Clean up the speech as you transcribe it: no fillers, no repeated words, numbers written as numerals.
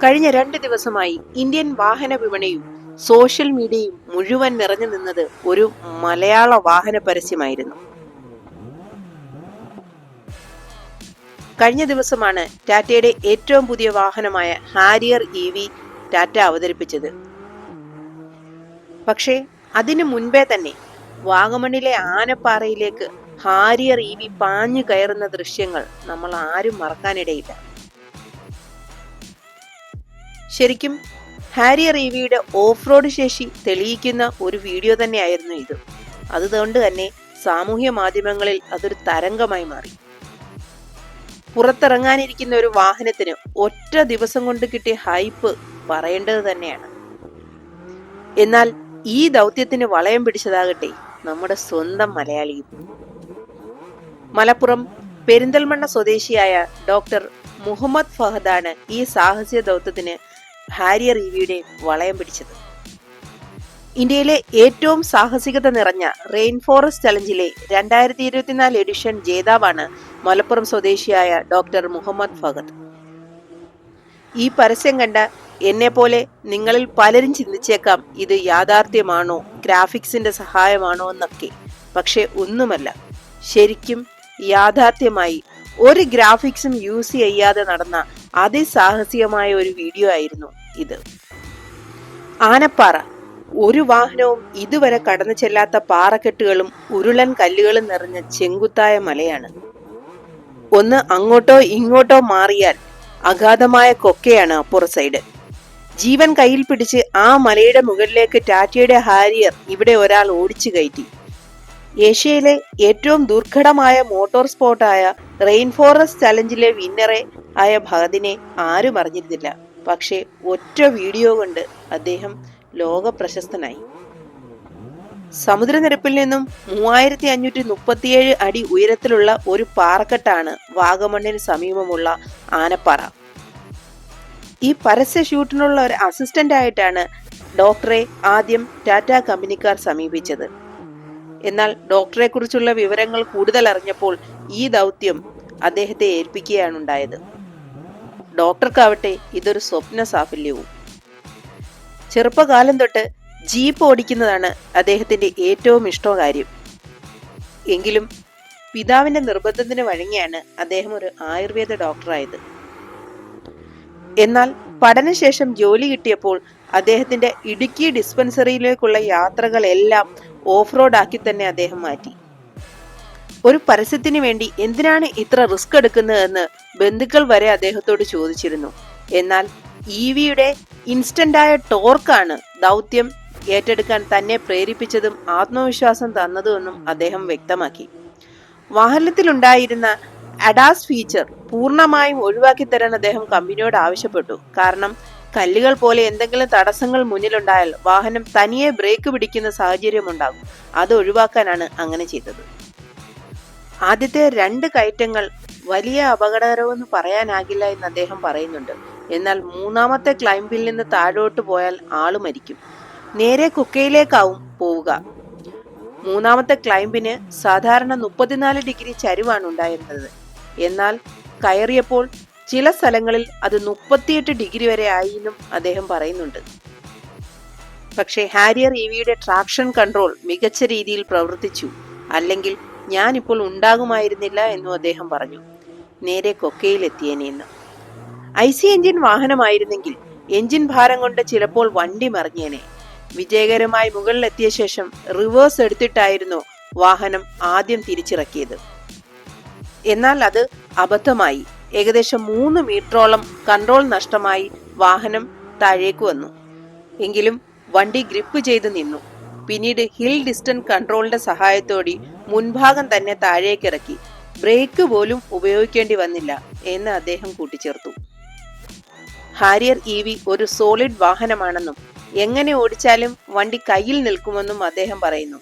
കഴിഞ്ഞ 2 ദിവസമായി ഇന്ത്യൻ വാഹന വിപണിയും സോഷ്യൽ മീഡിയയും മുഴുവൻ നിറഞ്ഞു നിന്നത് ഒരു മലയാള വാഹന പരസ്യമായിരുന്നു. കഴിഞ്ഞ ദിവസമാണ് ടാറ്റയുടെ ഏറ്റവും പുതിയ വാഹനമായ ഹാരിയർ EV ടാറ്റ അവതരിപ്പിച്ചത്. പക്ഷേ അതിനു മുൻപേ തന്നെ വാഗമണിലെ ആനപ്പാറയിലേക്ക് ഹാരിയർ EV പാഞ്ഞു കയറുന്ന ദൃശ്യങ്ങൾ നമ്മൾ ആരും മറക്കാനിടയില്ല. ശരിക്കും ഹാരിയർ EVയുടെ ഓഫ് റോഡ് ശേഷി തെളിയിക്കുന്ന ഒരു വീഡിയോ തന്നെയായിരുന്നു ഇത്. അതുകൊണ്ട് തന്നെ സാമൂഹ്യ മാധ്യമങ്ങളിൽ അതൊരു തരംഗമായി മാറി. പുറത്തിറങ്ങാനിരിക്കുന്ന ഒരു വാഹനത്തിന് ഒറ്റ ദിവസം കൊണ്ട് കിട്ടിയ ഹൈപ്പ് പറയേണ്ടത് തന്നെയാണ്. എന്നാൽ ഈ ദൗത്യത്തിന് വളയം പിടിച്ചതാകട്ടെ നമ്മുടെ സ്വന്തം മലയാളിയും. മലപ്പുറം പെരിന്തൽമണ്ണ സ്വദേശിയായ ഡോക്ടർ മുഹമ്മദ് ഫഹദാണ് ഈ സാഹസിക ദൗത്യത്തിന് ഹാരിയർ EVയുടെ വളയം പിടിച്ചത്. ഇന്ത്യയിലെ ഏറ്റവും സാഹസികത നിറഞ്ഞ റെയിൻ ഫോറസ്റ്റ് ചലഞ്ചിലെ 2024 എഡിഷൻ ജേതാവാണ് മലപ്പുറം സ്വദേശിയായ ഡോക്ടർ മുഹമ്മദ് ഫഹദ്. ഈ പരസ്യം കണ്ട എന്നെ പോലെ നിങ്ങളിൽ പലരും ചിന്തിച്ചേക്കാം, ഇത് യാഥാർത്ഥ്യമാണോ, ഗ്രാഫിക്സിന്റെ സഹായമാണോ എന്നൊക്കെ. പക്ഷെ ഒന്നുമല്ല, ശരിക്കും യാഥാർത്ഥ്യമായി ഒരു ഗ്രാഫിക്സും യൂസ് ചെയ്യാതെ നടന്ന അതിസാഹസികമായ ഒരു വീഡിയോ ആയിരുന്നു ഇത്. ആനപ്പാറ ഒരു വാഹനവും ഇതുവരെ കടന്നു ചെല്ലാത്ത പാറക്കെട്ടുകളും ഉരുളൻ കല്ലുകളും നിറഞ്ഞ ചെങ്കുത്തായ മലയാണ്. ഒന്ന് അങ്ങോട്ടോ ഇങ്ങോട്ടോ മാറിയാൽ അഗാധമായ കൊക്കയാണ് അപ്പുറ സൈഡ്. ജീവൻ കയ്യിൽ പിടിച്ച് ആ മലയുടെ മുകളിലേക്ക് ടാറ്റയുടെ ഹാരിയർ ഇവിടെ ഒരാൾ ഓടിച്ചു കയറ്റി. ഏഷ്യയിലെ ഏറ്റവും ദുർഘടമായ മോട്ടോർ സ്പോർട്ടായ റെയിൻ ഫോറസ്റ്റ് ചലഞ്ചിലെ വിന്നറെ ആയ ഭഗതിനെ ആരും അറിഞ്ഞിരുന്നില്ല. പക്ഷേ ഒറ്റ വീഡിയോ കൊണ്ട് അദ്ദേഹം ലോക പ്രശസ്തനായി. സമുദ്രനിരപ്പിൽ നിന്നും 3537 അടി ഉയരത്തിലുള്ള ഒരു പാറക്കെട്ടാണ് വാഗമണ്ണിന് സമീപമുള്ള ആനപ്പാറ. ഈ പരസ്യ ഷൂട്ടിനുള്ള ഒരു അസിസ്റ്റന്റ് ആയിട്ടാണ് ഡോക്ടറെ ആദ്യം ടാറ്റ കമ്പനിക്കാർ സമീപിച്ചത്. എന്നാൽ ഡോക്ടറെ കുറിച്ചുള്ള വിവരങ്ങൾ കൂടുതൽ അറിഞ്ഞപ്പോൾ ഈ ദൗത്യം അദ്ദേഹത്തെ ഏൽപ്പിക്കുകയാണ് ഉണ്ടായത്. ഡോക്ടർക്കാവട്ടെ ഇതൊരു സ്വപ്ന സാഫല്യവും. ചെറുപ്പകാലം തൊട്ട് ജീപ്പ് ഓടിക്കുന്നതാണ് അദ്ദേഹത്തിന്റെ ഏറ്റവും ഇഷ്ട കാര്യം. എങ്കിലും പിതാവിന്റെ നിർബന്ധത്തിന് വഴങ്ങിയാണ് അദ്ദേഹം ഒരു ആയുർവേദ ഡോക്ടറായത്. എന്നാൽ പഠനശേഷം ജോലി കിട്ടിയപ്പോൾ അദ്ദേഹത്തിന്റെ ഇടുക്കി ഡിസ്പെൻസറിയിലേക്കുള്ള യാത്രകളെല്ലാം ഓഫ് റോഡ് ആക്കി തന്നെ അദ്ദേഹം മാറ്റി. ഒരു പരസ്യത്തിന് വേണ്ടി എന്തിനാണ് ഇത്ര റിസ്ക് എടുക്കുന്നതെന്ന് ബന്ധുക്കൾ വരെ അദ്ദേഹത്തോട് ചോദിച്ചിരുന്നു. എന്നാൽ EVയുടെ ഇൻസ്റ്റന്റായ ടോർക്കാണ് ദൗത്യം ഏറ്റെടുക്കാൻ തന്നെ പ്രേരിപ്പിച്ചതും ആത്മവിശ്വാസം തന്നതുമെന്നും അദ്ദേഹം വ്യക്തമാക്കി. വാഹനത്തിലുണ്ടായിരുന്ന അഡാസ് ഫീച്ചർ പൂർണ്ണമായും ഒഴിവാക്കി തരാൻ അദ്ദേഹം കമ്പനിയോട് ആവശ്യപ്പെട്ടു. കാരണം കല്ലുകൾ പോലെ എന്തെങ്കിലും തടസ്സങ്ങൾ മുന്നിലുണ്ടായാൽ വാഹനം തനിയെ ബ്രേക്ക് പിടിക്കുന്ന സാഹചര്യം ഉണ്ടാകും. അത് ഒഴിവാക്കാനാണ് അങ്ങനെ ചെയ്തത്. ആദ്യത്തെ 2 കയറ്റങ്ങൾ വലിയ അപകടകരമെന്ന് പറയാനാകില്ല എന്ന് അദ്ദേഹം പറയുന്നുണ്ട്. എന്നാൽ 3ാമത്തെ ക്ലൈംബിൽ നിന്ന് താഴോട്ട് പോയാൽ ആള് മരിക്കും. നേരെ കുക്കയിലേക്കാവും പോവുക. 3ാമത്തെ ക്ലൈംബിന് സാധാരണ 34 ഡിഗ്രി ചരിവാണ് ഉണ്ടായിരുന്നത്. എന്നാൽ കയറിയപ്പോൾ ചില സ്ഥലങ്ങളിൽ അത് 38 ഡിഗ്രി വരെ ആയി എന്നും അദ്ദേഹം പറയുന്നുണ്ട്. പക്ഷേ ഹാരിയർ EVയുടെ ട്രാക്ഷൻ കൺട്രോൾ മികച്ച രീതിയിൽ പ്രവർത്തിച്ചു, അല്ലെങ്കിൽ ഞാനിപ്പോൾ ഉണ്ടാകുമായിരുന്നില്ല എന്നും അദ്ദേഹം പറഞ്ഞു. നേരെ കൊക്കയിലെത്തിയേനെന്ന്. IC എഞ്ചിൻ വാഹനമായിരുന്നെങ്കിൽ എഞ്ചിൻ ഭാരം കൊണ്ട് ചിലപ്പോൾ വണ്ടി മറിഞ്ഞേനെ. വിജയകരമായി മുകളിലെത്തിയ ശേഷം റിവേഴ്സ് എടുത്തിട്ടായിരുന്നു വാഹനം ആദ്യം തിരിച്ചിറക്കിയത്. എന്നാൽ അത് അബദ്ധമായി. ഏകദേശം 3 മീറ്ററോളം കൺട്രോൾ നഷ്ടമായി വാഹനം താഴേക്ക് വന്നു. എങ്കിലും വണ്ടി ഗ്രിപ്പ് ചെയ്ത് നിന്നു. പിന്നീട് ഹിൽ ഡിസ്റ്റൻസ് കൺട്രോളിന്റെ സഹായത്തോടെ മുൻഭാഗം തന്നെ താഴേക്കിറക്കി. ബ്രേക്ക് പോലും ഉപയോഗിക്കേണ്ടി വന്നില്ല എന്ന് അദ്ദേഹം കൂട്ടിച്ചേർത്തു. ഹാരിയർ EV ഒരു സോളിഡ് വാഹനമാണെന്നും എങ്ങനെ ഓടിച്ചാലും വണ്ടി കയ്യിൽ നിൽക്കുമെന്നും അദ്ദേഹം പറയുന്നു.